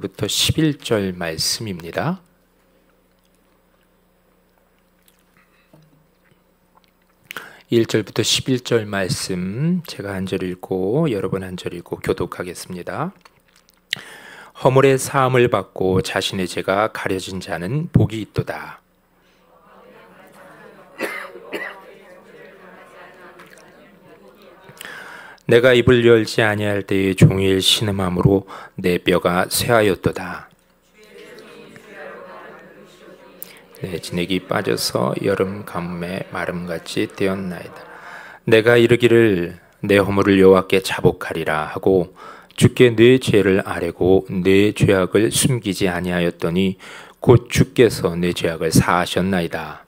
부터 11절 말씀입니다. (1절부터) 11절 말씀 제가 한 절 읽고 여러분 한 절 읽고 교독하겠습니다. 허물의 사함을 받고 자신의 죄가 가려진 자는 복이 있도다. 내가 입을 열지 아니할 때에 종일 신음함으로 내 뼈가 쇠하였도다. 내 진액이 빠져서 여름 가뭄에 마름같이 되었나이다. 내가 이르기를 내 허물을 여호와께 자복하리라 하고 주께 내 죄를 아뢰고 내 죄악을 숨기지 아니하였더니 곧 주께서 내 죄악을 사하셨나이다.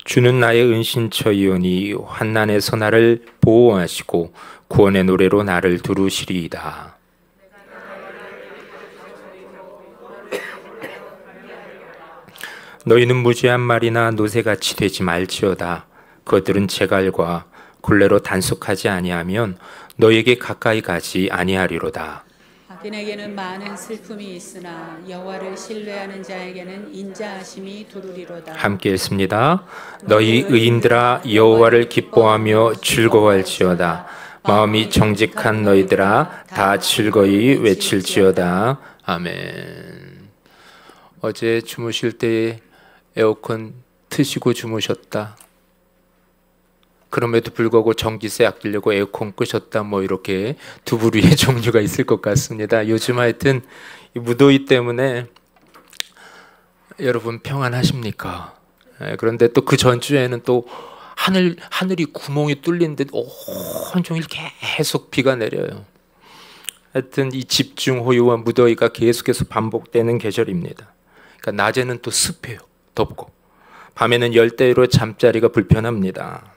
주는 나의 은신처이오니 환난에서 나를 보호하시고 구원의 노래로 나를 두루시리이다. 너희는 무죄한 말이나 노새같이 되지 말지어다. 그것들은 재갈과 굴레로 단속하지 아니하면 너희에게 가까이 가지 아니하리로다. 악인에게는 많은 슬픔이 있으나 여호와를 신뢰하는 자에게는 인자하심이 두루리로다. 함께 읽습니다. 너희 의인들아 여호와를 기뻐하며 즐거워할지어다. 마음이 정직한 너희들아 다 즐거이 외칠지어다. 아멘. 어제 주무실 때 에어컨 트시고 주무셨다. 그럼에도 불구하고 전기세 아끼려고 에어컨 끄셨다, 뭐 이렇게 두 부류의 종류가 있을 것 같습니다. 요즘 하여튼 무더위 때문에 여러분 평안하십니까? 그런데 또 그 전주에는 또 하늘이 구멍이 뚫린 듯 온종일 계속 비가 내려요. 하여튼 이 집중호우와 무더위가 계속해서 반복되는 계절입니다. 그러니까 낮에는 또 습해요. 덥고 밤에는 열대로 잠자리가 불편합니다.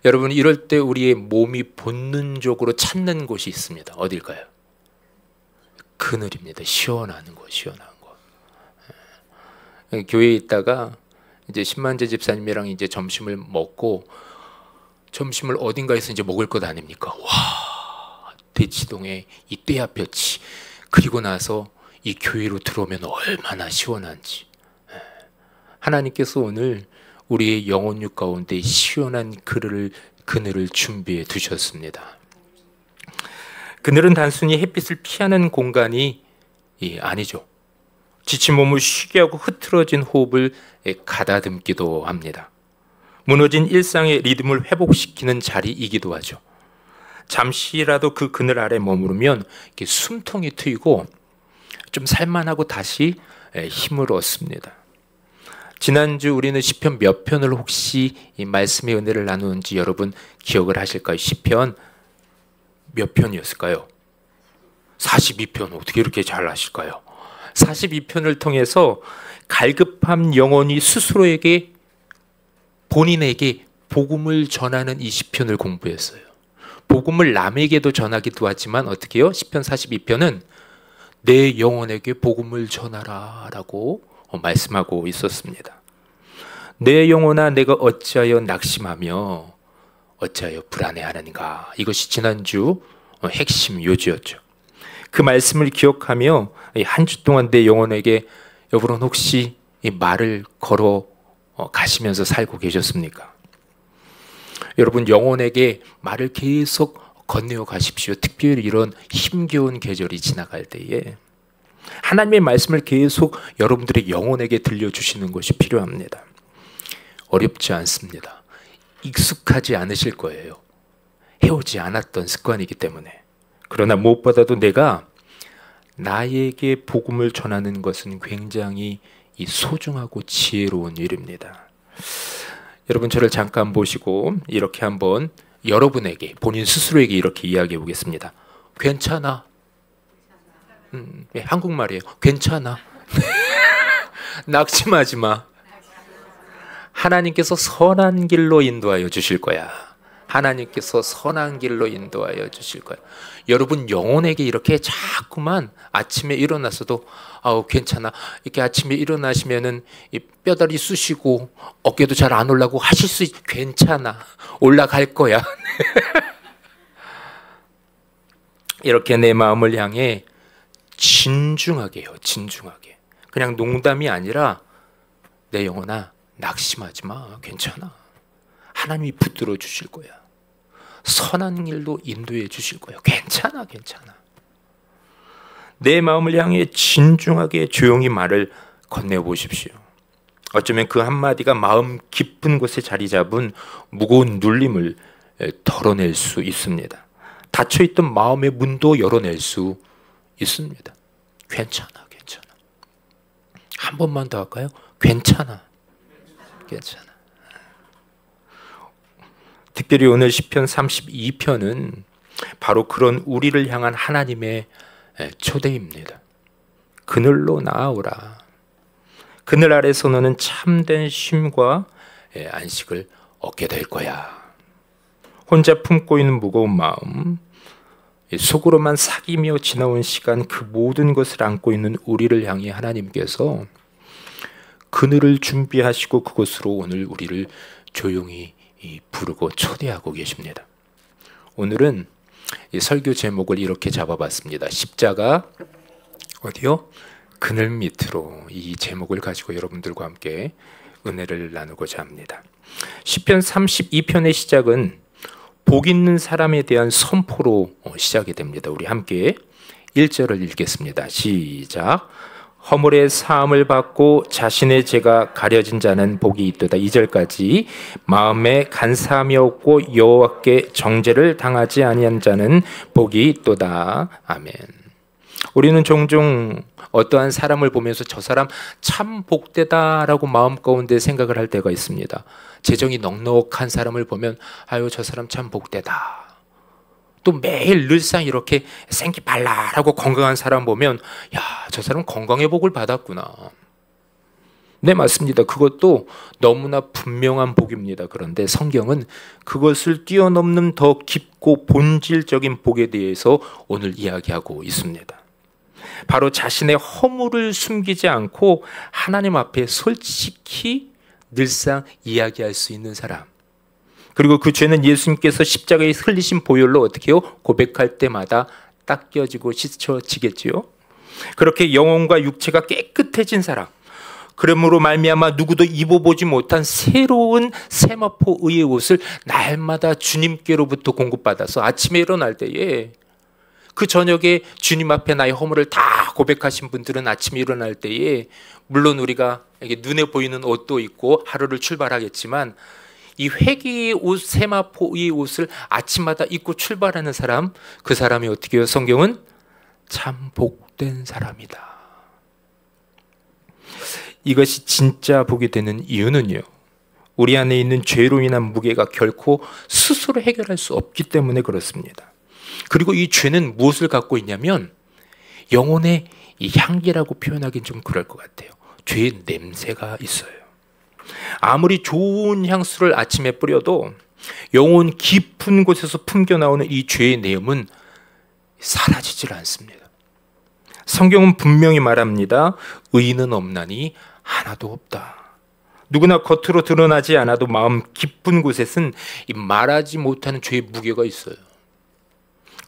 여러분, 이럴 때 우리의 몸이 본능적으로 찾는 곳이 있습니다. 어딜까요? 그늘입니다. 시원한 곳, 시원한 곳. 교회에 있다가 이제 신만재 집사님이랑 이제 점심을 먹고, 점심을 어딘가에서 이제 먹을 것 아닙니까? 와, 대치동에 이 떼야볕이, 그리고 나서 이 교회로 들어오면 얼마나 시원한지. 하나님께서 오늘 우리의 영혼육 가운데 시원한 그늘을 준비해 두셨습니다. 그늘은 단순히 햇빛을 피하는 공간이 아니죠. 지친 몸을 쉬게 하고 흐트러진 호흡을 가다듬기도 합니다. 무너진 일상의 리듬을 회복시키는 자리이기도 하죠. 잠시라도 그 그늘 아래 머무르면 이렇게 숨통이 트이고 좀 살만하고 다시 힘을 얻습니다. 지난주 우리는 시편 몇 편을 혹시 이 말씀의 은혜를 나누는지 여러분 기억을 하실까요? 시편 몇 편이었을까요? 42편. 어떻게 이렇게 잘 아실까요? 42편을 통해서 갈급한 영혼이 스스로에게, 본인에게 복음을 전하는 이 시편을 공부했어요. 복음을 남에게도 전하기도 하지만 어떻게 해요? 시편 42편은 내 영혼에게 복음을 전하라 라고 말씀하고 있었습니다. 내 영혼아 내가 어찌하여 낙심하며 어찌하여 불안해하는가. 이것이 지난주 핵심 요지였죠. 그 말씀을 기억하며 한 주 동안 내 영혼에게 여러분 혹시 이 말을 걸어 가시면서 살고 계셨습니까? 여러분 영혼에게 말을 계속 건네어 가십시오. 특별히 이런 힘겨운 계절이 지나갈 때에 하나님의 말씀을 계속 여러분들의 영혼에게 들려주시는 것이 필요합니다. 어렵지 않습니다. 익숙하지 않으실 거예요. 해오지 않았던 습관이기 때문에. 그러나 무엇보다도 내가 나에게 복음을 전하는 것은 굉장히 소중하고 지혜로운 일입니다. 여러분 저를 잠깐 보시고 이렇게 한번 여러분에게, 본인 스스로에게 이렇게 이야기해 보겠습니다. 괜찮아. 한국말이에요. 괜찮아. 낙심하지 마. 하나님께서 선한 길로 인도하여 주실 거야. 하나님께서 선한 길로 인도하여 주실 거예요. 여러분 영혼에게 이렇게 자꾸만 아침에 일어나서도 아우 괜찮아, 이렇게 아침에 일어나시면은 이 뼈다리 쑤시고 어깨도 잘 안 올라고 하실 수 괜찮아, 올라갈 거야. 이렇게 내 마음을 향해 진중하게 해요. 진중하게. 그냥 농담이 아니라 내 영혼아 낙심하지 마, 괜찮아, 하나님이 붙들어 주실 거야, 선한 길로 인도해 주실 거야, 괜찮아, 괜찮아. 내 마음을 향해 진중하게 조용히 말을 건네보십시오. 어쩌면 그 한마디가 마음 깊은 곳에 자리 잡은 무거운 눌림을 덜어낼 수 있습니다. 닫혀있던 마음의 문도 열어낼 수 있습니다. 괜찮아, 괜찮아. 한 번만 더 할까요? 괜찮아, 괜찮아. 특별히 오늘 시편 32편은 바로 그런 우리를 향한 하나님의 초대입니다. 그늘로 나아오라. 그늘 아래서 너는 참된 쉼과 안식을 얻게 될 거야. 혼자 품고 있는 무거운 마음, 속으로만 사귀며 지나온 시간, 그 모든 것을 안고 있는 우리를 향해 하나님께서 그늘을 준비하시고 그곳으로 오늘 우리를 조용히 부르고 초대하고 계십니다. 오늘은 이 설교 제목을 이렇게 잡아봤습니다. 십자가 어디요? 그늘 밑으로. 이 제목을 가지고 여러분들과 함께 은혜를 나누고자 합니다. 시편 32편의 시작은 복 있는 사람에 대한 선포로 시작이 됩니다. 우리 함께 1절을 읽겠습니다. 시작. 허물의 사함을 받고 자신의 죄가 가려진 자는 복이 있도다. 2절까지. 마음에 간사함이 없고 여호와께 정죄를 당하지 아니한 자는 복이 있도다. 아멘. 우리는 종종 어떠한 사람을 보면서 저 사람 참 복되다라고 마음 가운데 생각을 할 때가 있습니다. 재정이 넉넉한 사람을 보면 아유 저 사람 참 복되다. 또 매일 늘상 이렇게 생기발랄하고 건강한 사람 보면 야, 저 사람 건강의 복을 받았구나. 네, 맞습니다. 그것도 너무나 분명한 복입니다. 그런데 성경은 그것을 뛰어넘는 더 깊고 본질적인 복에 대해서 오늘 이야기하고 있습니다. 바로 자신의 허물을 숨기지 않고 하나님 앞에 솔직히 늘상 이야기할 수 있는 사람. 그리고 그 죄는 예수님께서 십자가에 흘리신 보혈로 어떻게 해요? 고백할 때마다 닦여지고 씻어지겠지요. 그렇게 영혼과 육체가 깨끗해진 사람. 그러므로 말미암아 누구도 입어보지 못한 새로운 세마포 의의 옷을 날마다 주님께로부터 공급받아서 아침에 일어날 때에 그 저녁에 주님 앞에 나의 허물을 다 고백하신 분들은 아침에 일어날 때에 물론 우리가 눈에 보이는 옷도 있고 하루를 출발하겠지만 이 회개의 옷, 세마포의 옷을 아침마다 입고 출발하는 사람, 그 사람이 어떻게 해요? 성경은 참 복된 사람이다. 이것이 진짜 복이 되는 이유는요, 우리 안에 있는 죄로 인한 무게가 결코 스스로 해결할 수 없기 때문에 그렇습니다. 그리고 이 죄는 무엇을 갖고 있냐면 영혼의 이 향기라고 표현하기는 좀 그럴 것 같아요. 죄의 냄새가 있어요. 아무리 좋은 향수를 아침에 뿌려도 영혼 깊은 곳에서 풍겨나오는 이 죄의 내음은 사라지질 않습니다. 성경은 분명히 말합니다. 의인은 없나니 하나도 없다. 누구나 겉으로 드러나지 않아도 마음 깊은 곳에는 이 말하지 못하는 죄의 무게가 있어요.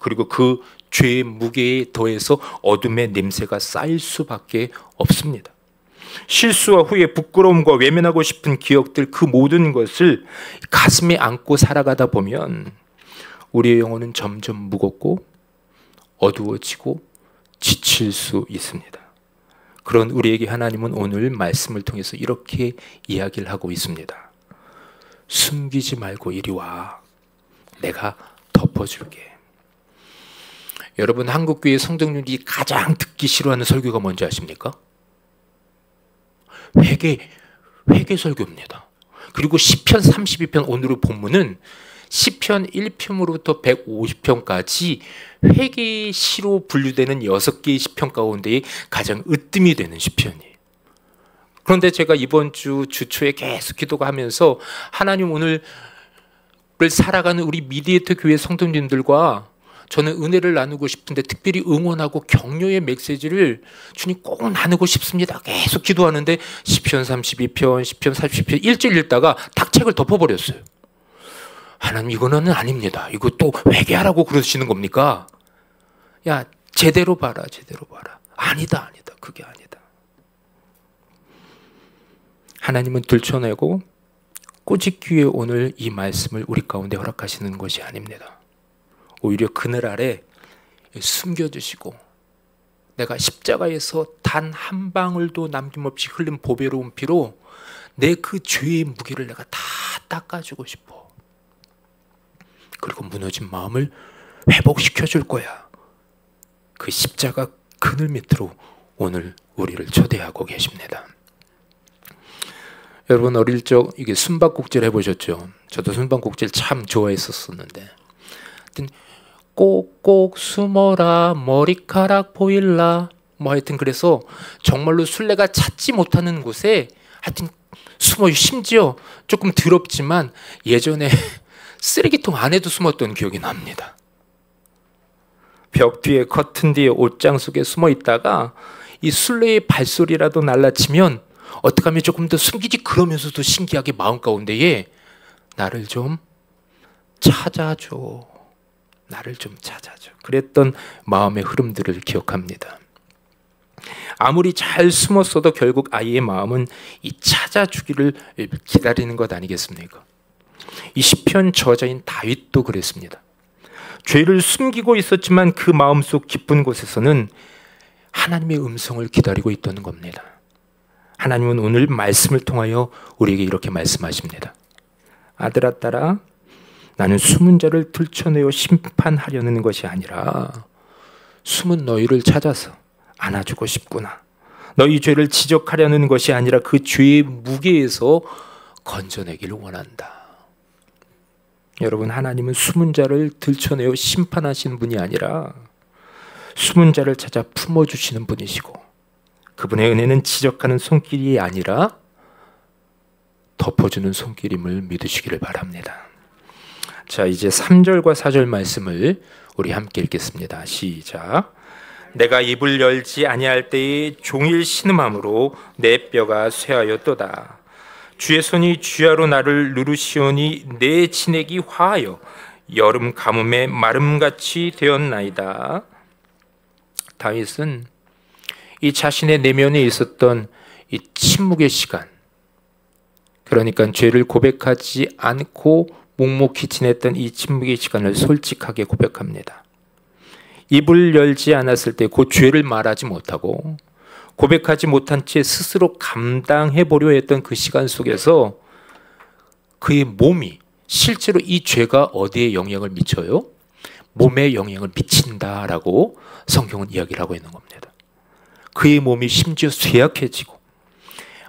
그리고 그 죄의 무게에 더해서 어둠의 냄새가 쌓일 수밖에 없습니다. 실수와 후회, 부끄러움과 외면하고 싶은 기억들, 그 모든 것을 가슴에 안고 살아가다 보면 우리의 영혼은 점점 무겁고 어두워지고 지칠 수 있습니다. 그런 우리에게 하나님은 오늘 말씀을 통해서 이렇게 이야기를 하고 있습니다. 숨기지 말고 이리 와. 내가 덮어줄게. 여러분, 한국교회 성도님들이 가장 듣기 싫어하는 설교가 뭔지 아십니까? 회개 설교입니다. 그리고 시편 32편 오늘의 본문은 시편 1편으로부터 150편까지 회개의 시로 분류되는 6개의 시편 가운데 가장 으뜸이 되는 시편이에요. 그런데 제가 이번 주 초에 계속 기도하면서 하나님 오늘 살아가는 우리 미디에이터 교회 성도님들과 저는 은혜를 나누고 싶은데 특별히 응원하고 격려의 메시지를 주님 꼭 나누고 싶습니다. 계속 기도하는데 시편 32편, 시편 40편 일주일 읽다가 탁 책을 덮어버렸어요. 하나님 이거는 아닙니다. 이거 또 회개하라고 그러시는 겁니까? 야 제대로 봐라, 제대로 봐라. 아니다, 아니다. 그게 아니다. 하나님은 들춰내고 꼬집기에 오늘 이 말씀을 우리 가운데 허락하시는 것이 아닙니다. 오히려 그늘 아래 숨겨주시고 내가 십자가에서 단 한 방울도 남김없이 흘린 보배로운 피로 내 그 죄의 무게를 내가 다 닦아주고 싶어. 그리고 무너진 마음을 회복시켜 줄 거야. 그 십자가 그늘 밑으로 오늘 우리를 초대하고 계십니다. 여러분 어릴 적 이게 숨바꼭질 해보셨죠? 저도 숨바꼭질 참 좋아했었는데 꼭꼭 숨어라 머리카락 보일라 뭐 하여튼 그래서 정말로 술래가 찾지 못하는 곳에 하여튼 숨어요. 심지어 조금 더럽지만 예전에 쓰레기통 안에도 숨었던 기억이 납니다. 벽 뒤에 커튼 뒤에 옷장 속에 숨어 있다가 이 술래의 발소리라도 날라치면 어떻게 하면 조금 더 숨기지 그러면서도 신기하게 마음 가운데에 나를 좀 찾아줘. 나를 좀 찾아줘. 그랬던 마음의 흐름들을 기억합니다. 아무리 잘 숨었어도 결국 아이의 마음은 이 찾아주기를 기다리는 것 아니겠습니까? 이 시편 저자인 다윗도 그랬습니다. 죄를 숨기고 있었지만 그 마음속 깊은 곳에서는 하나님의 음성을 기다리고 있다는 겁니다. 하나님은 오늘 말씀을 통하여 우리에게 이렇게 말씀하십니다. 아들아 딸아 나는 숨은 자를 들춰내어 심판하려는 것이 아니라 숨은 너희를 찾아서 안아주고 싶구나. 너희 죄를 지적하려는 것이 아니라 그 죄의 무게에서 건져내기를 원한다. 여러분 하나님은 숨은 자를 들춰내어 심판하시는 분이 아니라 숨은 자를 찾아 품어주시는 분이시고 그분의 은혜는 지적하는 손길이 아니라 덮어주는 손길임을 믿으시기를 바랍니다. 자 이제 3절과 4절 말씀을 우리 함께 읽겠습니다. 시작. 내가 입을 열지 아니할 때에 종일 신음함으로 내 뼈가 쇠하였도다. 주의 손이 주야로 나를 누르시오니 내 진액이 화하여 여름 가뭄에 마름같이 되었나이다. 다윗은 이 자신의 내면에 있었던 이 침묵의 시간, 그러니까 죄를 고백하지 않고 묵묵히 지냈던 이 침묵의 시간을 솔직하게 고백합니다. 입을 열지 않았을 때 그 죄를 말하지 못하고 고백하지 못한 채 스스로 감당해 보려 했던 그 시간 속에서 그의 몸이 실제로 이 죄가 어디에 영향을 미쳐요? 몸에 영향을 미친다라고 성경은 이야기를 하고 있는 겁니다. 그의 몸이 심지어 쇠약해지고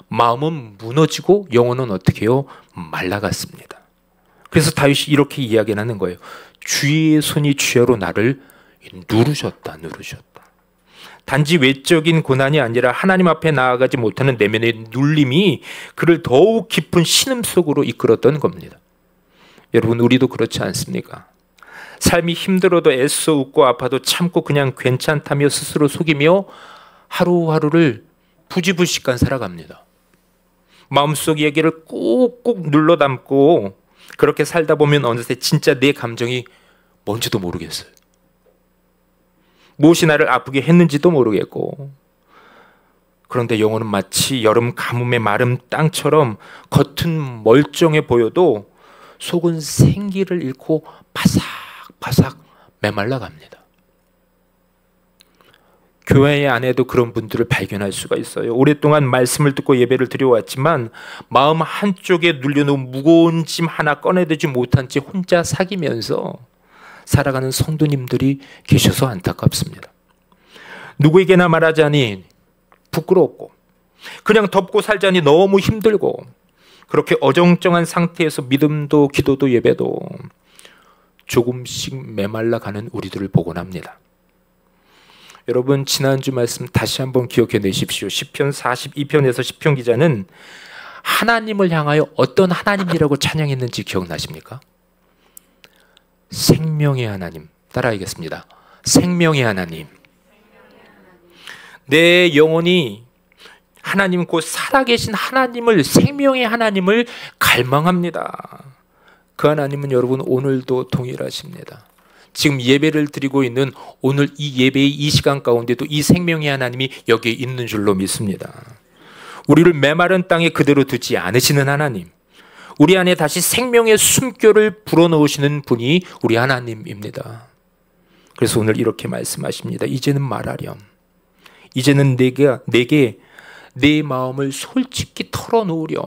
마음은 무너지고 영혼은 어떻게 해요? 말라갔습니다. 그래서 다윗이 이렇게 이야기를 하는 거예요. 주의 손이 주야로 나를 누르셨다. 단지 외적인 고난이 아니라 하나님 앞에 나아가지 못하는 내면의 눌림이 그를 더욱 깊은 신음 속으로 이끌었던 겁니다. 여러분 우리도 그렇지 않습니까? 삶이 힘들어도 애써 웃고 아파도 참고 그냥 괜찮다며 스스로 속이며 하루하루를 부지불식간 살아갑니다. 마음속 얘기를 꾹꾹 눌러 담고 그렇게 살다 보면 어느새 진짜 내 감정이 뭔지도 모르겠어요. 무엇이 나를 아프게 했는지도 모르겠고, 그런데 영혼은 마치 여름 가뭄에 마른 땅처럼 겉은 멀쩡해 보여도 속은 생기를 잃고 바삭바삭 메말라 갑니다. 교회 안에도 그런 분들을 발견할 수가 있어요. 오랫동안 말씀을 듣고 예배를 드려왔지만 마음 한쪽에 눌려놓은 무거운 짐 하나 꺼내들지 못한 채 혼자 사귀면서 살아가는 성도님들이 계셔서 안타깝습니다. 누구에게나 말하자니 부끄럽고 그냥 덮고 살자니 너무 힘들고 그렇게 어정쩡한 상태에서 믿음도 기도도 예배도 조금씩 메말라가는 우리들을 보곤 합니다. 여러분 지난주 말씀 다시 한번 기억해 내십시오. 시편 42편에서 시편 기자는 하나님을 향하여 어떤 하나님이라고 찬양했는지 기억나십니까? 생명의 하나님. 따라하겠습니다. 생명의 하나님. 내 영혼이 하나님 곧 살아계신 하나님을, 생명의 하나님을 갈망합니다. 그 하나님은 여러분 오늘도 동일하십니다. 지금 예배를 드리고 있는 오늘 이 예배의 이 시간 가운데도 이 생명의 하나님이 여기에 있는 줄로 믿습니다. 우리를 메마른 땅에 그대로 두지 않으시는 하나님, 우리 안에 다시 생명의 숨결을 불어넣으시는 분이 우리 하나님입니다. 그래서 오늘 이렇게 말씀하십니다. 이제는 말하렴. 이제는 내게 내 마음을 솔직히 털어놓으렴.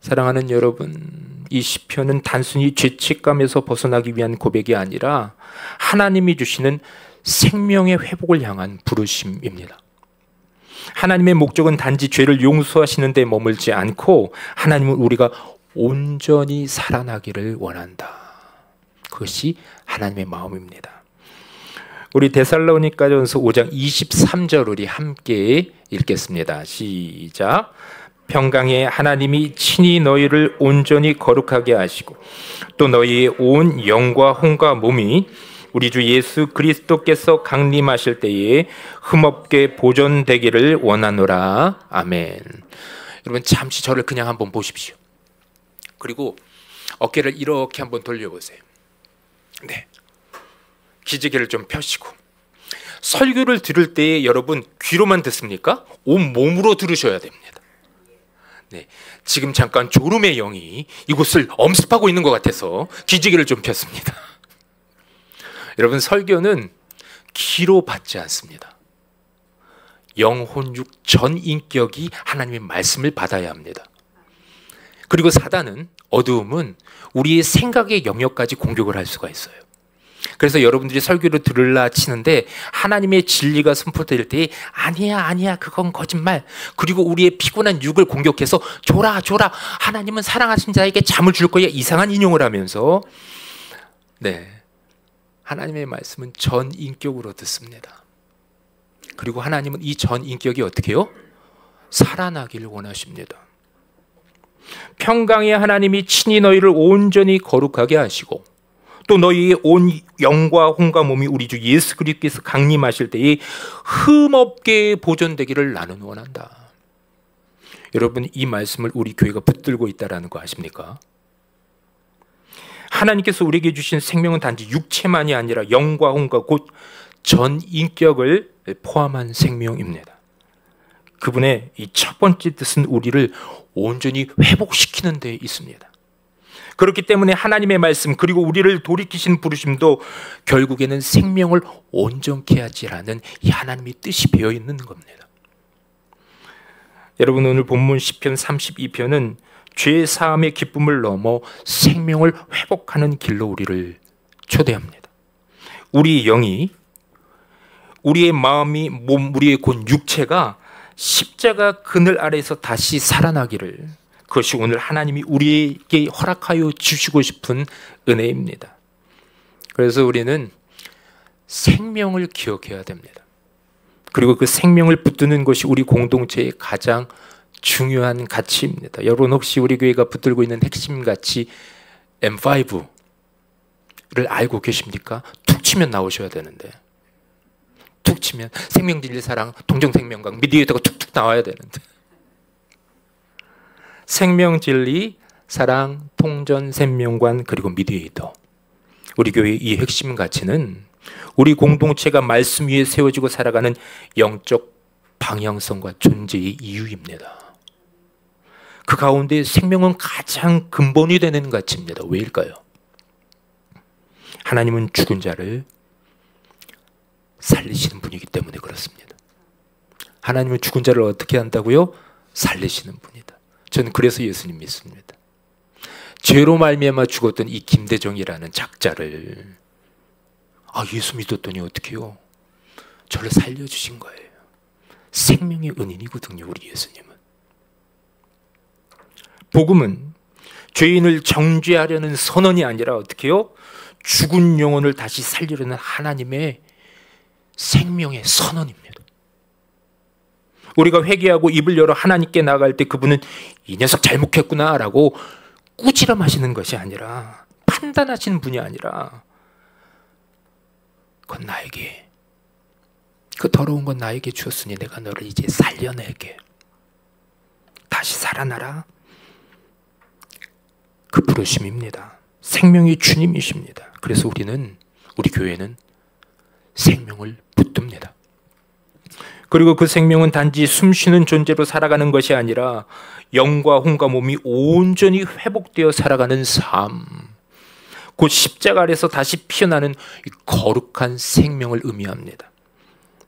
사랑하는 여러분, 이 시편은 단순히 죄책감에서 벗어나기 위한 고백이 아니라 하나님이 주시는 생명의 회복을 향한 부르심입니다. 하나님의 목적은 단지 죄를 용서하시는 데 머물지 않고 하나님은 우리가 온전히 살아나기를 원한다. 그것이 하나님의 마음입니다. 우리 데살로니가전서 5장 23절 우리 함께 읽겠습니다. 시작. 평강의 하나님이 친히 너희를 온전히 거룩하게 하시고 또 너희의 온 영과 혼과 몸이 우리 주 예수 그리스도께서 강림하실 때에 흠없게 보존되기를 원하노라. 아멘. 여러분 잠시 저를 그냥 한번 보십시오. 그리고 어깨를 이렇게 한번 돌려보세요. 네, 기지개를 좀 펴시고. 설교를 들을 때 여러분 귀로만 듣습니까? 온 몸으로 들으셔야 됩니다. 네, 지금 잠깐 졸음의 영이 이곳을 엄습하고 있는 것 같아서 기지개를 좀 폈습니다. 여러분 설교는 귀로 받지 않습니다. 영혼육 전 인격이 하나님의 말씀을 받아야 합니다. 그리고 사단은, 어두움은 우리의 생각의 영역까지 공격을 할 수가 있어요. 그래서 여러분들이 설교를 들으려 치는데 하나님의 진리가 선포될 때 아니야 그건 거짓말, 그리고 우리의 피곤한 육을 공격해서 줘라 하나님은 사랑하신 자에게 잠을 줄 거야, 이상한 인용을 하면서 네, 하나님의 말씀은 전 인격으로 듣습니다. 그리고 하나님은 이 전 인격이 어떻게 해요? 살아나기를 원하십니다. 평강의 하나님이 친히 너희를 온전히 거룩하게 하시고 또 너희의 온 영과 혼과 몸이 우리 주 예수 그리스도께서 강림하실 때에 흠없게 보존되기를 나는 원한다. 여러분 이 말씀을 우리 교회가 붙들고 있다는 거 아십니까? 하나님께서 우리에게 주신 생명은 단지 육체만이 아니라 영과 혼과 곧 전 인격을 포함한 생명입니다. 그분의 이 첫 번째 뜻은 우리를 온전히 회복시키는 데 있습니다. 그렇기 때문에 하나님의 말씀 그리고 우리를 돌이키신 부르심도 결국에는 생명을 온전케 하지라는 이 하나님의 뜻이 배어 있는 겁니다. 여러분 오늘 본문 시편 32편은 죄 사함의 기쁨을 넘어 생명을 회복하는 길로 우리를 초대합니다. 우리 영이, 우리의 마음이, 몸, 우리의 곧 육체가 십자가 그늘 아래에서 다시 살아나기를, 그것이 오늘 하나님이 우리에게 허락하여 주시고 싶은 은혜입니다. 그래서 우리는 생명을 기억해야 됩니다. 그리고 그 생명을 붙드는 것이 우리 공동체의 가장 중요한 가치입니다. 여러분 혹시 우리 교회가 붙들고 있는 핵심 가치 M5를 알고 계십니까? 툭 치면 나오셔야 되는데, 툭 치면 생명, 진리, 사랑, 동정, 생명강, 미디에이터가 툭툭 나와야 되는데, 생명, 진리, 사랑, 통전, 생명관, 그리고 미디에이터. 우리 교회의 이 핵심 가치는 우리 공동체가 말씀 위에 세워지고 살아가는 영적 방향성과 존재의 이유입니다. 그 가운데 생명은 가장 근본이 되는 가치입니다. 왜일까요? 하나님은 죽은 자를 살리시는 분이기 때문에 그렇습니다. 하나님은 죽은 자를 어떻게 한다고요? 살리시는 분이다. 저는 그래서 예수님 믿습니다. 죄로 말미암아 죽었던 이 김대정이라는 작자를 예수 믿었더니 어떻게 해요? 저를 살려주신 거예요. 생명의 은인이거든요, 우리 예수님은. 복음은 죄인을 정죄하려는 선언이 아니라 어떻게 해요? 죽은 영혼을 다시 살리려는 하나님의 생명의 선언입니다. 우리가 회개하고 입을 열어 하나님께 나갈 때 그분은 이 녀석 잘못했구나 라고 꾸지람하시는 것이 아니라 판단하시는 분이 아니라 그건 나에게, 그 더러운 건 나에게 주었으니 내가 너를 이제 살려낼게. 다시 살아나라. 그 부르심입니다. 생명이 주님이십니다. 그래서 우리 교회는 생명을 붙듭니다. 그리고 그 생명은 단지 숨쉬는 존재로 살아가는 것이 아니라 영과 혼과 몸이 온전히 회복되어 살아가는 삶, 곧 십자가 아래서 다시 피어나는 거룩한 생명을 의미합니다.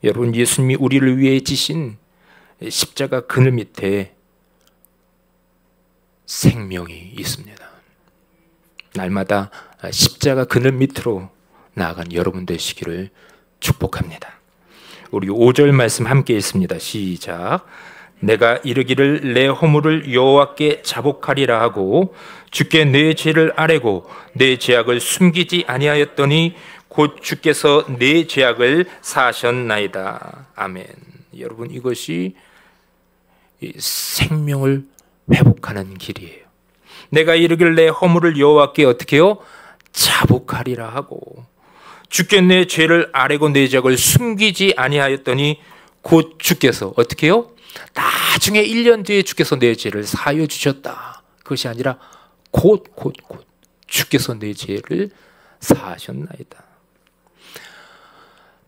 여러분, 예수님이 우리를 위해 지신 십자가 그늘 밑에 생명이 있습니다. 날마다 십자가 그늘 밑으로 나아간 여러분 되시기를 축복합니다. 우리 5절 말씀 함께 읽습니다. 시작. 내가 이르기를 내 허물을 여호와께 자복하리라 하고 주께 내 죄를 아뢰고 내 죄악을 숨기지 아니하였더니 곧 주께서 내 죄악을 사하셨나이다. 아멘. 여러분, 이것이 생명을 회복하는 길이에요. 내가 이르기를 내 허물을 여호와께 어떻게 해요? 자복하리라 하고 주께 내 죄를 아뢰고 내 죄악을 숨기지 아니하였더니 곧 주께서 어떻게 해요? 나중에 1년 뒤에 주께서 내 죄를 사하여 주셨다. 그것이 아니라 곧 주께서 내 죄를 사하셨나이다.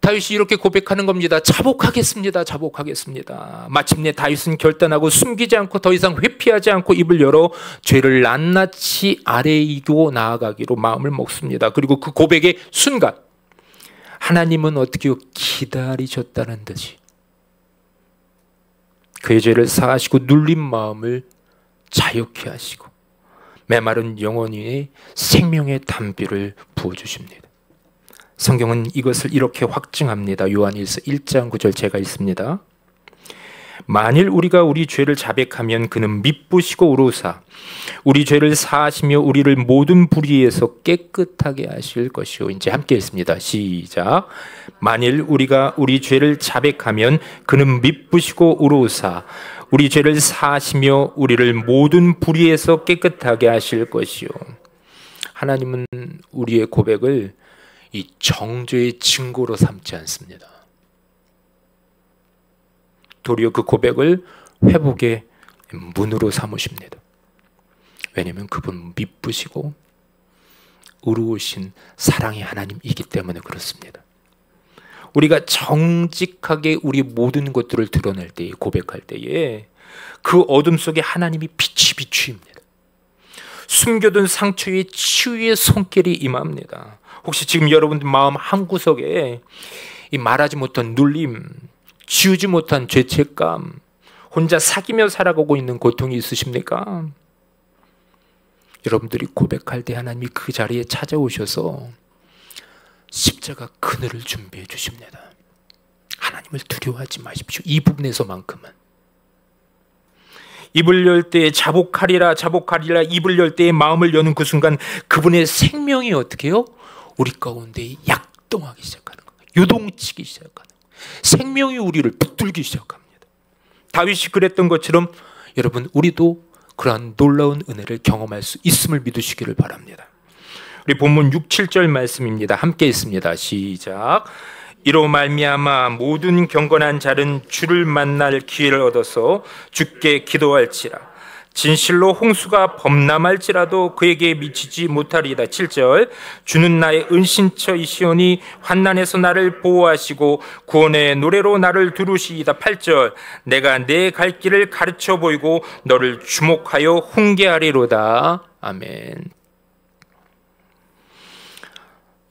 다윗이 이렇게 고백하는 겁니다. 자복하겠습니다. 자복하겠습니다. 마침내 다윗은 결단하고 숨기지 않고 더 이상 회피하지 않고 입을 열어 죄를 낱낱이 아뢰이고 나아가기로 마음을 먹습니다. 그리고 그 고백의 순간 하나님은 어떻게 기다리셨다는 듯이 그의 죄를 사하시고 눌린 마음을 자유케 하시고 메마른 영혼 위에 생명의 담비를 부어주십니다. 성경은 이것을 이렇게 확증합니다. 요한일서 1장 9절 제가 읽습니다. 만일 우리가 우리 죄를 자백하면 그는 미쁘시고 의로우사 우리 죄를 사하시며 우리를 모든 불의에서 깨끗하게 하실 것이요. 이제 함께 읽습니다. 시작. 만일 우리가 우리 죄를 자백하면 그는 미쁘시고 의로우사 우리 죄를 사하시며 우리를 모든 불의에서 깨끗하게 하실 것이요. 하나님은 우리의 고백을 이 정죄의 증거로 삼지 않습니다. 도리어 그 고백을 회복의 문으로 삼으십니다. 왜냐하면 그분 미쁘시고 의로우신 사랑의 하나님이기 때문에 그렇습니다. 우리가 정직하게 우리 모든 것들을 드러낼 때에, 고백할 때에 그 어둠 속에 하나님이 빛이 비추입니다. 숨겨둔 상처의 치유의 손길이 임합니다. 혹시 지금 여러분들 마음 한구석에 이 말하지 못한 눌림, 지우지 못한 죄책감, 혼자 사귀며 살아가고 있는 고통이 있으십니까? 여러분들이 고백할 때 하나님이 그 자리에 찾아오셔서 십자가 그늘을 준비해 주십니다. 하나님을 두려워하지 마십시오. 이 부분에서만큼은. 입을 열 때 자복하리라 자복하리라 입을 열 때의 마음을 여는 그 순간 그분의 생명이 어떻게 해요? 우리 가운데 약동하기 시작하는 거예요. 요동치기 시작하는 거예요. 생명이 우리를 붙들기 시작합니다. 다윗이 그랬던 것처럼 여러분 우리도 그러한 놀라운 은혜를 경험할 수 있음을 믿으시기를 바랍니다. 우리 본문 6, 7절 말씀입니다. 함께 읽습니다. 시작. 이로 말미암아 모든 경건한 자는 주를 만날 기회를 얻어서 주께 기도할지라. 진실로 홍수가 범람할지라도 그에게 미치지 못하리이다. 7절. 주는 나의 은신처이시오니 환난에서 나를 보호하시고 구원의 노래로 나를 두르시이다. 8절. 내가 내 갈 길을 가르쳐 보이고 너를 주목하여 훈계하리로다. 아멘.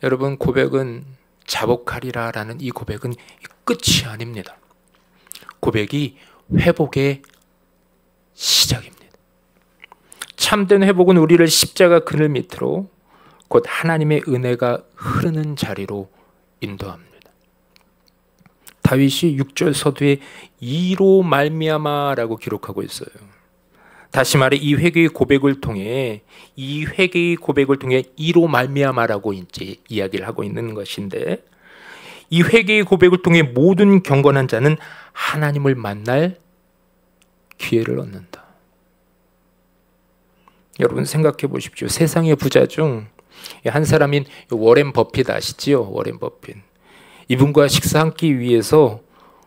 여러분, 고백은 자복하리라 라는 이 고백은 끝이 아닙니다. 고백이 회복의 시작입니다. 참된 회복은 우리를 십자가 그늘 밑으로 곧 하나님의 은혜가 흐르는 자리로 인도합니다. 다윗이 6절 서두에 이로 말미암아라고 기록하고 있어요. 다시 말해 이 회개의 고백을 통해 이로 말미암아라고 이제 이야기를 하고 있는 것인데, 이 회개의 고백을 통해 모든 경건한 자는 하나님을 만날 기회를 얻는다. 여러분 생각해 보십시오. 세상의 부자 중 한 사람인 워렌 버핏 아시지요? 워렌 버핏. 이분과 식사 한 끼 위해서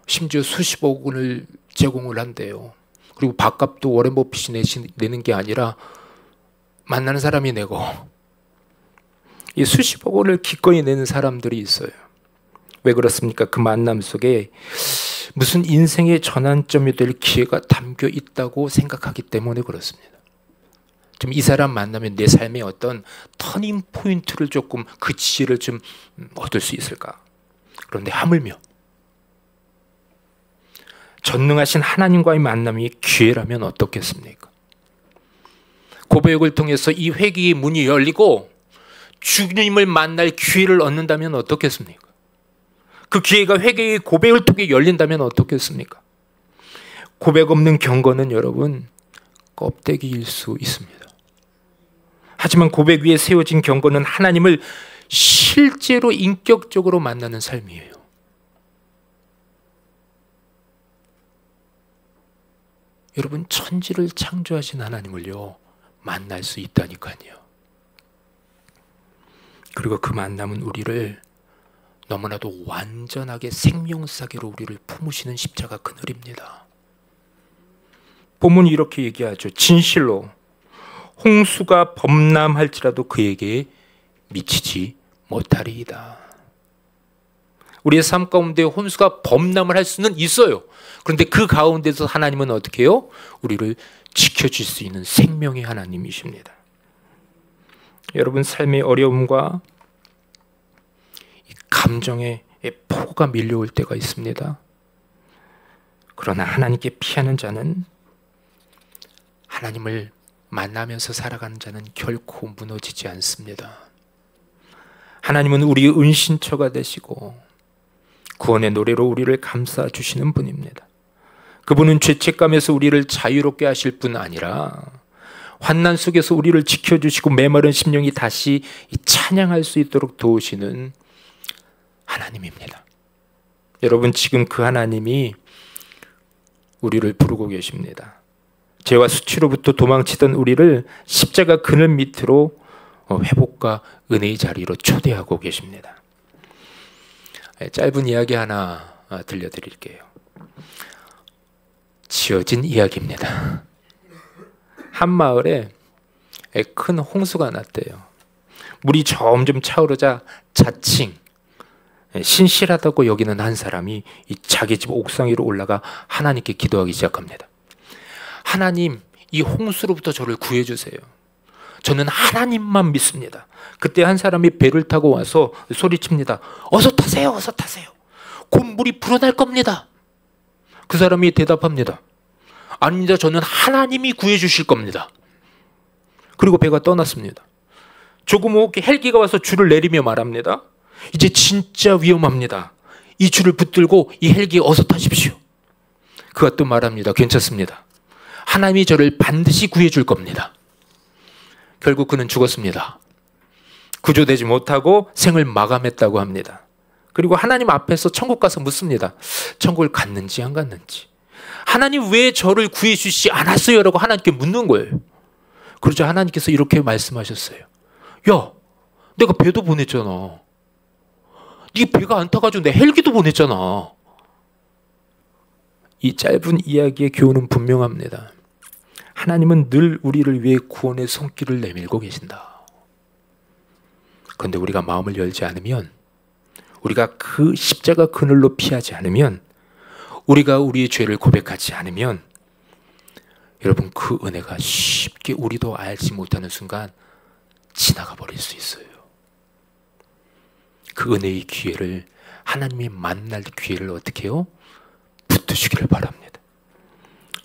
심지어 수십억 원을 제공을 한대요. 그리고 밥값도 워렌 버핏이 내는 게 아니라 만나는 사람이 내고, 이 수십억 원을 기꺼이 내는 사람들이 있어요. 왜 그렇습니까? 그 만남 속에 무슨 인생의 전환점이 될 기회가 담겨 있다고 생각하기 때문에 그렇습니다. 좀 이 사람 만나면 내 삶의 어떤 터닝 포인트를 조금, 그 지혜를 좀 얻을 수 있을까? 그런데 하물며 전능하신 하나님과의 만남이 기회라면 어떻겠습니까? 고백을 통해서 이 회개의 문이 열리고 주님을 만날 기회를 얻는다면 어떻겠습니까? 그 기회가 회개의 고백을 통해 열린다면 어떻겠습니까? 고백 없는 경건은 여러분 껍데기일 수 있습니다. 하지만 고백 위에 세워진 경건은 하나님을 실제로 인격적으로 만나는 삶이에요. 여러분, 천지를 창조하신 하나님을요 만날 수 있다니까요. 그리고 그 만남은 우리를 너무나도 완전하게 생명사계로 우리를 품으시는 십자가 그늘입니다. 본문이 이렇게 얘기하죠. 진실로 홍수가 범람할지라도 그에게 미치지 못하리이다. 우리의 삶 가운데 홍수가 범람을 할 수는 있어요. 그런데 그 가운데서 하나님은 어떻게 해요? 우리를 지켜줄 수 있는 생명의 하나님이십니다. 여러분, 삶의 어려움과 감정의 폭우가 밀려올 때가 있습니다. 그러나 하나님께 피하는 자는, 하나님을 만나면서 살아가는 자는 결코 무너지지 않습니다. 하나님은 우리의 은신처가 되시고 구원의 노래로 우리를 감싸 주시는 분입니다. 그분은 죄책감에서 우리를 자유롭게 하실 뿐 아니라 환난 속에서 우리를 지켜주시고 메마른 심령이 다시 찬양할 수 있도록 도우시는 하나님입니다. 여러분, 지금 그 하나님이 우리를 부르고 계십니다. 죄와 수치로부터 도망치던 우리를 십자가 그늘 밑으로 회복과 은혜의 자리로 초대하고 계십니다. 짧은 이야기 하나 들려드릴게요. 지어진 이야기입니다. 한 마을에 큰 홍수가 났대요. 물이 점점 차오르자 자칭 신실하다고 여기는 한 사람이 자기 집 옥상 위로 올라가 하나님께 기도하기 시작합니다. 하나님, 이 홍수로부터 저를 구해주세요. 저는 하나님만 믿습니다. 그때 한 사람이 배를 타고 와서 소리칩니다. 어서 타세요, 어서 타세요. 곧 물이 불어날 겁니다. 그 사람이 대답합니다. 아닙니다. 저는 하나님이 구해주실 겁니다. 그리고 배가 떠났습니다. 조금 후 헬기가 와서 줄을 내리며 말합니다. 이제 진짜 위험합니다. 이 줄을 붙들고 이 헬기에 어서 타십시오. 그가 또 말합니다. 괜찮습니다. 하나님이 저를 반드시 구해줄 겁니다. 결국 그는 죽었습니다. 구조되지 못하고 생을 마감했다고 합니다. 그리고 하나님 앞에서 천국 가서 묻습니다. 천국을 갔는지 안 갔는지. 하나님 왜 저를 구해주시지 않았어요? 라고 하나님께 묻는 거예요. 그러자 하나님께서 이렇게 말씀하셨어요. 야, 내가 배도 보냈잖아. 네 배가 안 타가지고 내 헬기도 보냈잖아. 이 짧은 이야기의 교훈은 분명합니다. 하나님은 늘 우리를 위해 구원의 손길을 내밀고 계신다. 그런데 우리가 마음을 열지 않으면, 우리가 그 십자가 그늘로 피하지 않으면, 우리가 우리의 죄를 고백하지 않으면, 여러분, 그 은혜가 쉽게 우리도 알지 못하는 순간 지나가 버릴 수 있어요. 그 은혜의 기회를, 하나님이 만날 기회를 어떻게 해요? 붙드시기를 바랍니다.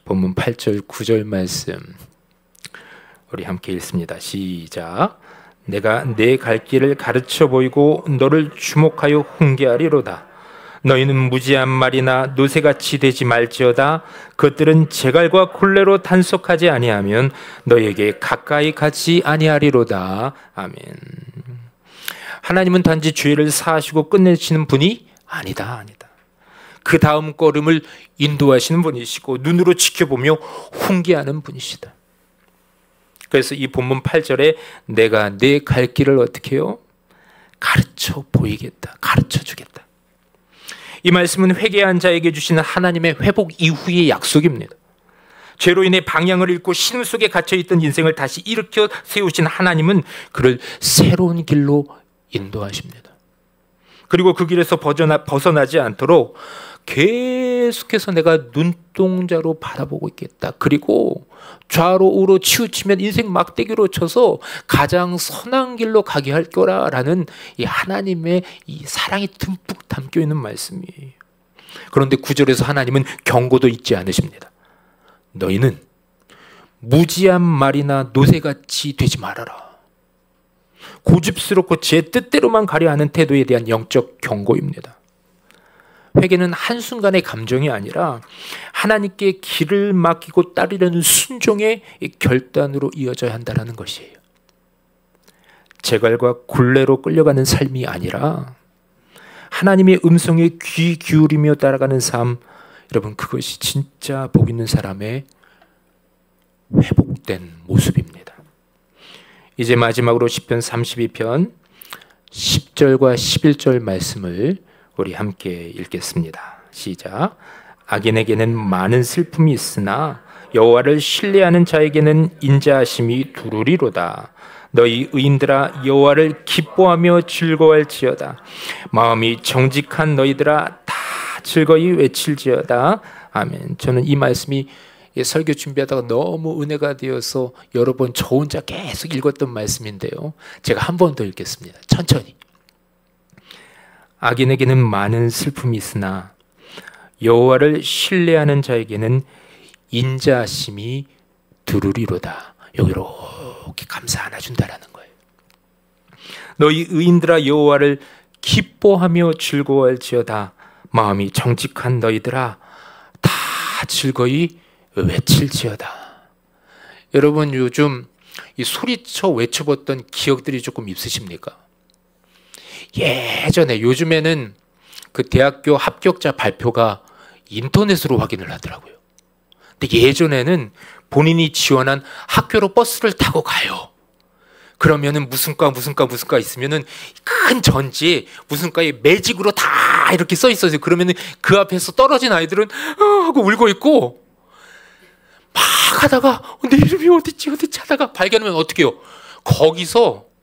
본문 8절 9절 말씀 우리 함께 읽습니다. 시작. 내가 내 갈 길을 가르쳐 보이고 너를 주목하여 훈계하리로다. 너희는 무지한 말이나 노새같이 되지 말지어다. 그것들은 재갈과 콜레로 단속하지 아니하면 너희에게 가까이 가지 아니하리로다. 아멘. 하나님은 단지 죄를 사하시고 끝내시는 분이 아니다. 그 다음 걸음을 인도하시는 분이시고 눈으로 지켜보며 훈계하는 분이시다. 그래서 이 본문 8절에 내가 내 갈 길을 어떻게 해요? 가르쳐 보이겠다. 가르쳐 주겠다. 이 말씀은 회개한 자에게 주시는 하나님의 회복 이후의 약속입니다. 죄로 인해 방향을 잃고 신음 속에 갇혀있던 인생을 다시 일으켜 세우신 하나님은 그를 새로운 길로 인도하십니다. 그리고 그 길에서 벗어나지 않도록 계속해서 내가 눈동자로 바라보고 있겠다. 그리고 좌로 우로 치우치면 인생 막대기로 쳐서 가장 선한 길로 가게 할 거라라는 이 하나님의 이 사랑이 듬뿍 담겨 있는 말씀이에요. 그런데 9절에서 하나님은 경고도 잊지 않으십니다. 너희는 무지한 말이나 노새같이 되지 말아라. 고집스럽고 제 뜻대로만 가려 하는 태도에 대한 영적 경고입니다. 회개는 한순간의 감정이 아니라 하나님께 길을 맡기고 따르려는 순종의 결단으로 이어져야 한다는 것이에요. 제갈과 굴레로 끌려가는 삶이 아니라 하나님의 음성에 귀 기울이며 따라가는 삶, 여러분 그것이 진짜 복 있는 사람의 회복된 모습입니다. 이제 마지막으로 시편 32편 10절과 11절 말씀을 우리 함께 읽겠습니다. 시작. 악인에게는 많은 슬픔이 있으나 여호와를 신뢰하는 자에게는 인자하심이 두루리로다. 너희 의인들아 여호와를 기뻐하며 즐거워할지어다. 마음이 정직한 너희들아 다 즐거이 외칠지어다. 아멘. 저는 이 말씀이 설교 준비하다가 너무 은혜가 되어서 여러 번 저 혼자 계속 읽었던 말씀인데요. 제가 한 번 더 읽겠습니다. 천천히. 악인에게는 많은 슬픔이 있으나 여호와를 신뢰하는 자에게는 인자하심이 두루리로다. 여기 이렇게 감사 안아준다라는 거예요. 너희 의인들아 여호와를 기뻐하며 즐거워할지어다. 마음이 정직한 너희들아 다 즐거이 외칠지어다. 여러분 요즘 이 소리쳐 외쳐봤던 기억들이 조금 있으십니까? 예전에 요즘에는 그 대학교 합격자 발표가 인터넷으로 확인을 하더라고요. 근데 예전에는 본인이 지원한 학교로 버스를 타고 가요. 그러면은 무슨 과 있으면은 큰 전지에 무슨 과에 매직으로 다 이렇게 써 있어요. 그러면은 그 앞에서 떨어진 아이들은 하고 울고 있고 막 하다가 내 이름이 어딨지 하다가 발견하면 어떻게 해요? 거기서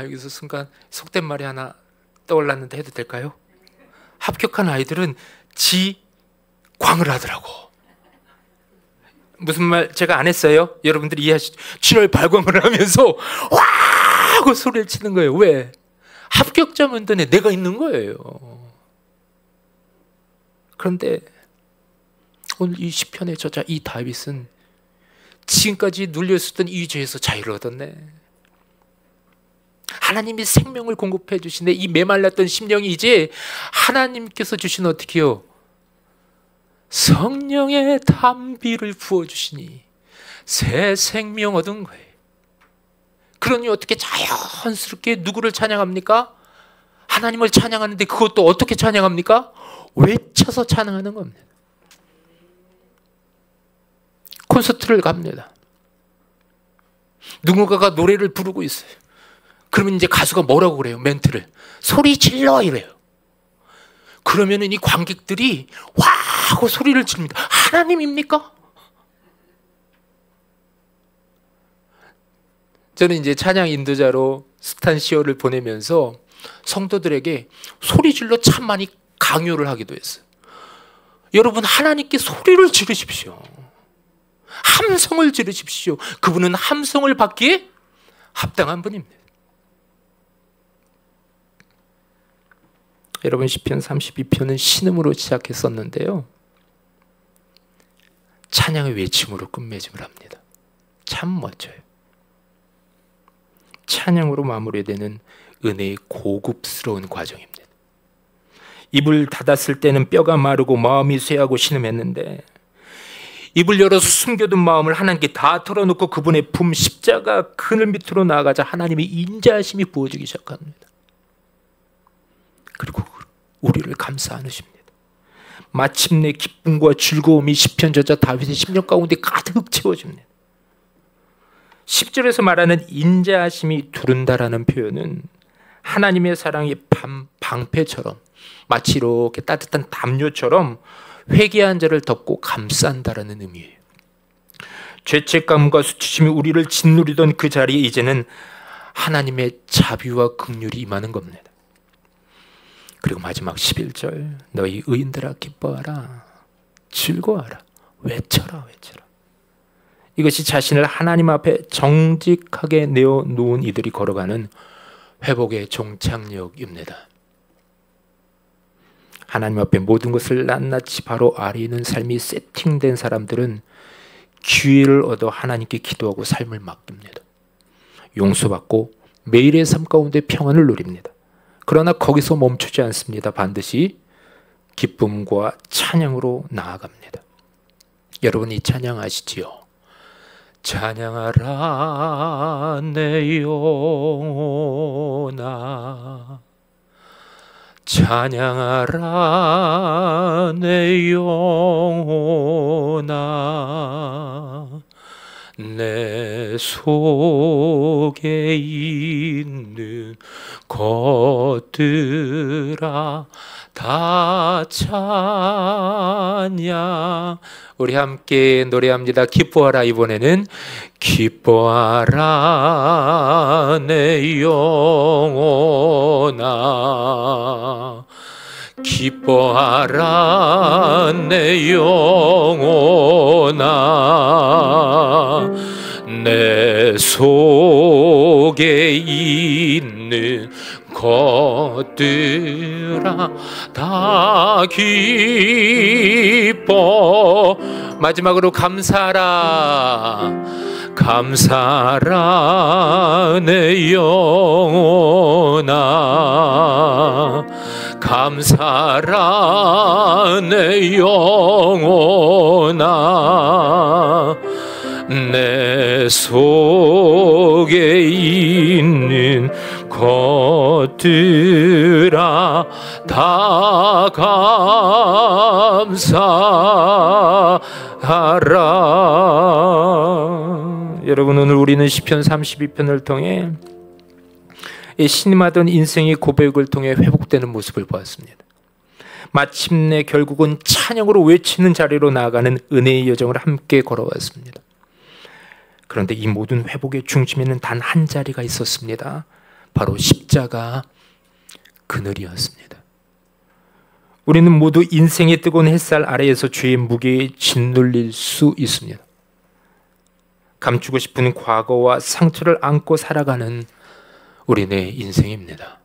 여기서 순간 속된 말이 하나 떠올랐는데 해도 될까요? 합격한 아이들은 지광을 하더라고. 무슨 말 제가 안 했어요? 여러분들이 이해하시죠? 7월 발광을 하면서 와 하고 소리를 치는 거예요. 왜? 합격자 명단에 내가 있는 거예요. 그런데 오늘 이 시편의 저자 이 다윗은 지금까지 눌려있었던 이 죄에서 자유를 얻었네. 하나님이 생명을 공급해 주시네. 이 메말랐던 심령이 이제 하나님께서 주신 어떻게 해요? 성령의 담비를 부어주시니 새 생명 얻은 거예요. 그러니 어떻게 자연스럽게 누구를 찬양합니까? 하나님을 찬양하는데 그것도 어떻게 찬양합니까? 외쳐서 찬양하는 겁니다. 콘서트를 갑니다. 누군가가 노래를 부르고 있어요. 그러면 이제 가수가 뭐라고 그래요? 멘트를 소리 질러 이래요. 그러면은 이 관객들이 와 하고 소리를 지릅니다. 하나님입니까? 저는 이제 찬양 인도자로 스탄시어를 보내면서 성도들에게 소리 질러 참 많이 강요를 하기도 했어요. 여러분 하나님께 소리를 지르십시오. 함성을 지르십시오. 그분은 함성을 받기에 합당한 분입니다. 여러분 시편 32편은 신음으로 시작했었는데요. 찬양의 외침으로 끝맺음을 합니다. 참 멋져요. 찬양으로 마무리되는 은혜의 고급스러운 과정입니다. 입을 닫았을 때는 뼈가 마르고 마음이 쇠하고 신음했는데 입을 열어서 숨겨둔 마음을 하나님께 다 털어놓고 그분의 품 십자가 그늘 밑으로 나아가자 하나님의 인자하심이 부어지기 시작합니다. 그리고 우리를 감싸 안으십니다. 마침내 기쁨과 즐거움이 시편 저자 다윗의 심령 가운데 가득 채워집니다. 10절에서 말하는 인자하심이 두른다라는 표현은 하나님의 사랑이 방패처럼, 마치 이렇게 따뜻한 담요처럼 회개한 자를 덮고 감싼다라는 의미예요. 죄책감과 수치심이 우리를 짓누리던 그 자리에 이제는 하나님의 자비와 긍휼이 임하는 겁니다. 그리고 마지막 11절, 너희 의인들아 기뻐하라, 즐거워하라, 외쳐라, 외쳐라. 이것이 자신을 하나님 앞에 정직하게 내어놓은 이들이 걸어가는 회복의 종착역입니다. 하나님 앞에 모든 것을 낱낱이 바로 아뢰는 삶이 세팅된 사람들은 기회를 얻어 하나님께 기도하고 삶을 맡깁니다. 용서받고 매일의 삶 가운데 평안을 누립니다. 그러나 거기서 멈추지 않습니다. 반드시 기쁨과 찬양으로 나아갑니다. 여러분, 이 찬양 아시지요? 찬양하라 내 영혼아, 찬양하라 내 영혼아, 내 속에 있는 것들아 다 찬양. 우리 함께 노래합니다. 기뻐하라. 이번에는 기뻐하라 내 영혼아, 기뻐하라 내 영혼아, 내 속에 있는 것들아 다 기뻐. 마지막으로 감사하라, 감사하라 내 영혼아, 감사하라 내 영혼아, 내 속에 있는 것들아 다 감사하라. 여러분, 오늘 우리는 시편 32편을 통해 이 신음하던 인생의 고백을 통해 회복되는 모습을 보았습니다. 마침내 결국은 찬양으로 외치는 자리로 나아가는 은혜의 여정을 함께 걸어왔습니다. 그런데 이 모든 회복의 중심에는 단 한 자리가 있었습니다. 바로 십자가 그늘이었습니다. 우리는 모두 인생의 뜨거운 햇살 아래에서 죄의 무게에 짓눌릴 수 있습니다. 감추고 싶은 과거와 상처를 안고 살아가는 우리네 인생입니다.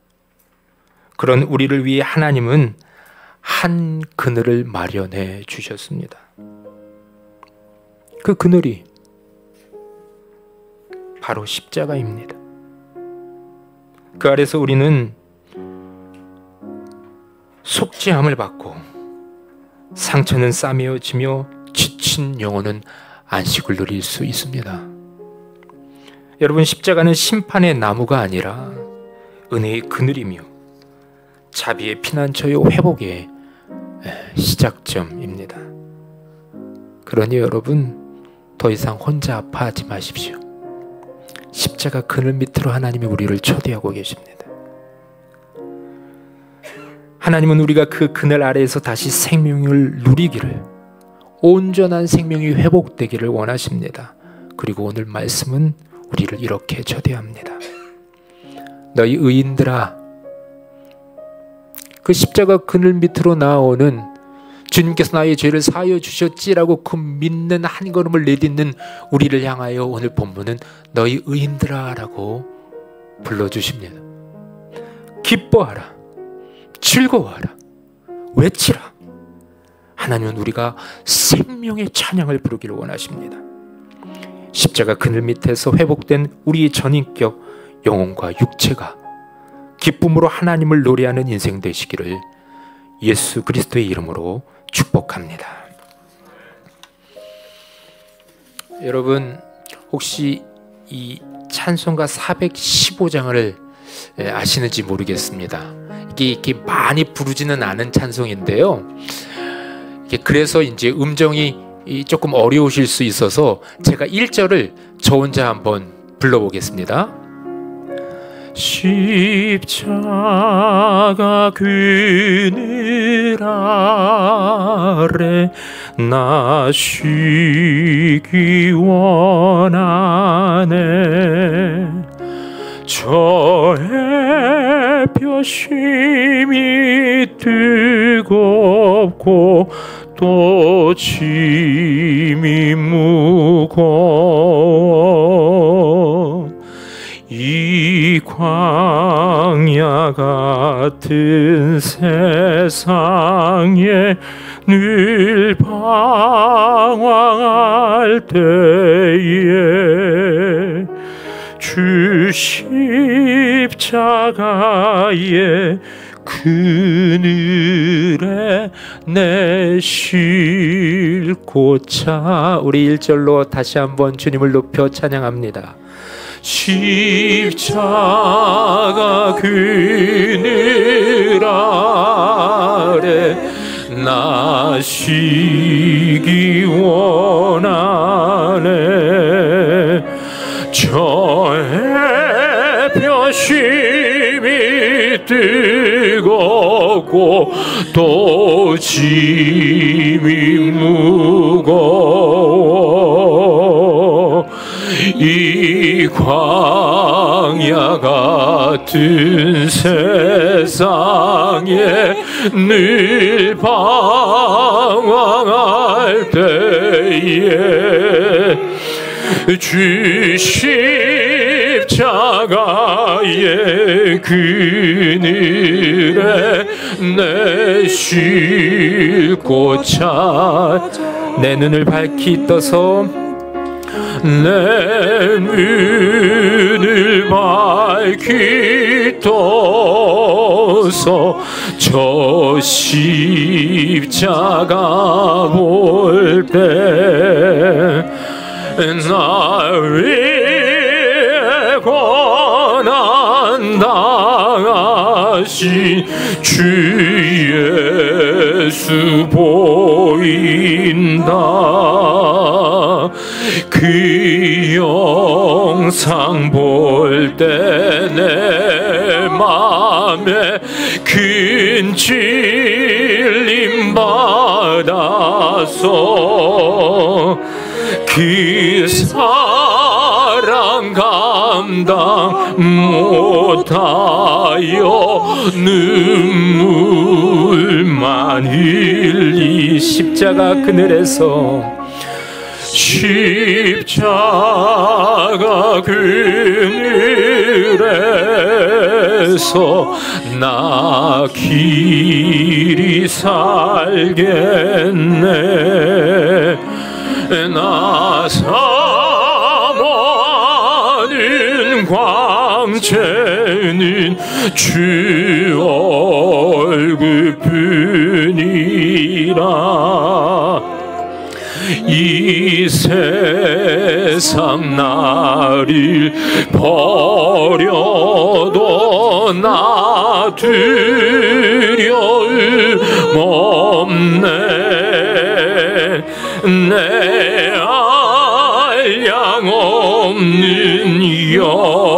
그런 우리를 위해 하나님은 한 그늘을 마련해 주셨습니다. 그 그늘이 바로 십자가입니다. 그 아래서 우리는 속죄함을 받고 상처는 싸매어지며 지친 영혼은 안식을 누릴 수 있습니다. 여러분, 십자가는 심판의 나무가 아니라 은혜의 그늘이며 자비의 피난처요 회복의 시작점입니다. 그러니 여러분, 더 이상 혼자 아파하지 마십시오. 십자가 그늘 밑으로 하나님이 우리를 초대하고 계십니다. 하나님은 우리가 그 그늘 아래에서 다시 생명을 누리기를, 온전한 생명이 회복되기를 원하십니다. 그리고 오늘 말씀은 우리를 이렇게 초대합니다. 너희 의인들아, 그 십자가 그늘 밑으로 나오는 주님께서 나의 죄를 사하여 주셨지라고 그 믿는 한 걸음을 내딛는 우리를 향하여 오늘 본문은 너희 의인들아 라고 불러주십니다. 기뻐하라, 즐거워하라, 외치라. 하나님은 우리가 생명의 찬양을 부르기를 원하십니다. 십자가 그늘 밑에서 회복된 우리의 전인격, 영혼과 육체가 기쁨으로 하나님을 노래하는 인생 되시기를 예수 그리스도의 이름으로 축복합니다. 여러분, 혹시 이 찬송가 415장을 아시는지 모르겠습니다. 이게 많이 부르지는 않은 찬송인데요. 그래서 이제 음정이 조금 어려우실 수 있어서 제가 1절을 저 혼자 한번 불러보겠습니다. 십자가 그늘 아래 나 쉬기 원하네. 저 햇볕이 뜨겁고 또 짐이 무거워 이 광야 같은 세상에 늘 방황할 때에 주 십자가의 그늘에 내 쉴 곳자. 우리 1절로 다시 한번 주님을 높여 찬양합니다. 십자가 그늘 아래 나 쉬기 원하네. 저 햇볕이 뜨겁고 또 짐이 무거워 이 광야 같은 세상에 늘 방황할 때에 주 십자가의 그늘에 내 쉴 곳자. 내 눈을 밝히 떠서 내 눈을 밝히 떠서 저 십자가 볼 때 나 위에 고난 당하신 주 예수 보인다. 그 영상 볼 때 내 맘에 큰 찔림 받아서 그 사랑 감당 못하여 눈물만 흘리 십자가 그늘에서 십자가 그늘에서 나 길이 살겠네. 나 사모하는 광채는 주 얼굴뿐이라. 이 세상 나를 버려도 나 두려움 없네. 내 알량 없는 영